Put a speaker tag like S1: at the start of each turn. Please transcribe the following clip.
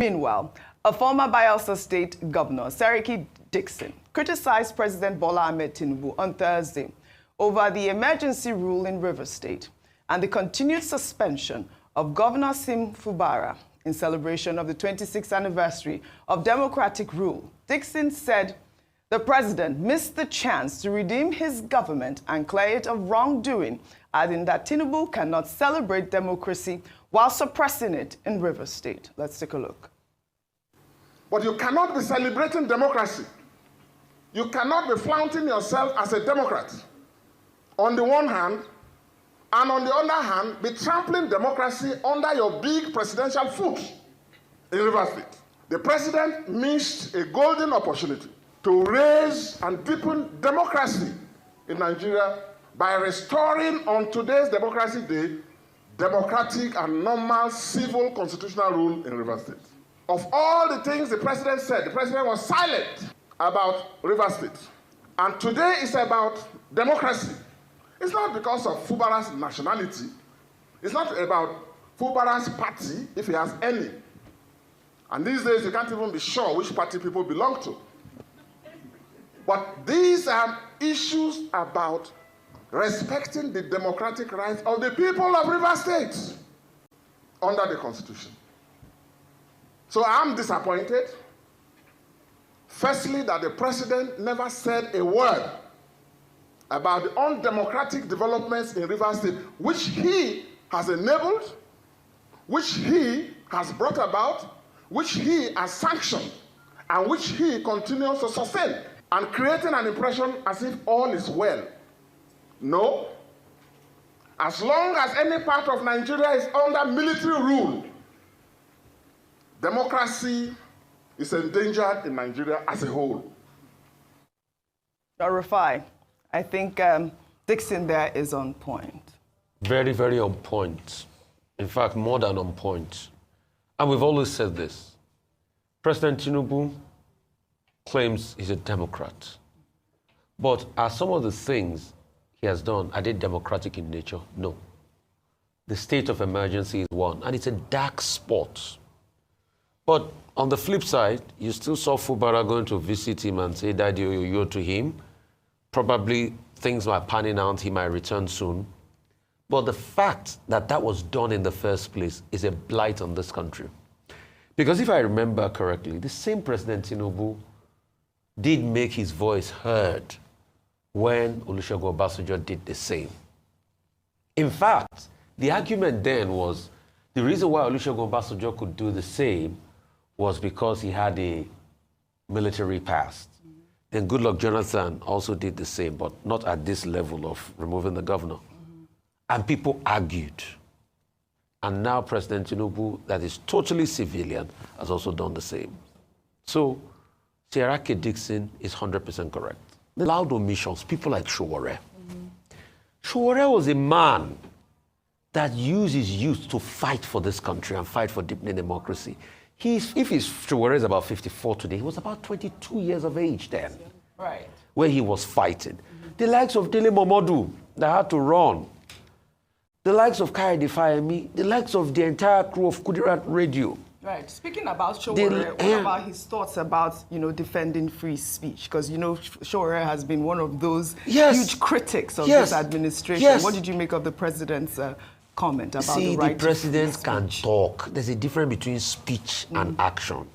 S1: Meanwhile, a former Bayelsa State Governor, Seriake Dickson, criticized President Bola Tinubu on Thursday over the emergency rule in Rivers State and the continued suspension of Governor Fubara in celebration of the 26th anniversary of democratic rule. Dickson said the president missed the chance to redeem his government and clear it of wrongdoing, adding that Tinubu cannot celebrate democracy while suppressing it in Rivers State. Let's take a look.
S2: But you cannot be celebrating democracy. You cannot be flaunting yourself as a Democrat on the one hand, and on the other hand, be trampling democracy under your big presidential foot in Rivers State. The president missed a golden opportunity to raise and deepen democracy in Nigeria by restoring on today's Democracy Day democratic and normal civil constitutional rule in Rivers State. Of all the things the president said, the president was silent about Rivers State. And today is about democracy. It's not because of Fubara's nationality. It's not about Fubara's party, if he has any. And these days, you can't even be sure which party people belong to. But these are issues about respecting the democratic rights of the people of Rivers State under the Constitution. So I'm disappointed, firstly, that the president never said a word about the undemocratic developments in Rivers State, which he has enabled, which he has brought about, which he has sanctioned, and which he continues to sustain, and creating an impression as if all is well. No. As long as any part of Nigeria is under military rule, democracy is endangered in Nigeria as a whole.
S1: Rufai, I think Dickson there is on point.
S3: Very, very on point. In fact, more than on point. And we've always said this. President Tinubu claims he's a Democrat. But are some of the things he has done, are they democratic in nature? No. The state of emergency is one, and it's a dark spot. But on the flip side, you still saw Fubara going to visit him and say, Daddy, you're to him. Probably things were panning out, he might return soon. But the fact that that was done in the first place is a blight on this country. Because if I remember correctly, the same President Tinubu did make his voice heard when Olusegun Obasanjo did the same. In fact, the argument then was the reason why Olusegun Obasanjo could do the same was because he had a military past. Then Goodluck Jonathan also did the same, but not at this level of removing the governor. And people argued. And now President Tinubu, that is totally civilian, has also done the same. So Seriake Dickson is 100% correct. The loud omissions, people like Sowore. Sowore was a man that used his youth to fight for this country and fight for deepening democracy. Sowore is about 54 today, he was about 22 years of age then,
S1: right,
S3: where he was fighting. The likes of Dele Momodu that had to run, the likes of Kayode Fayemi, the likes of the entire crew of Kudirat Radio.
S1: Right. Speaking about Sowore, what about his thoughts about, defending free speech? Because, Sowore has been one of those huge critics of this administration. What did you make of the president's comment about the right to free speech?
S3: The president can talk. There's a difference between speech and action.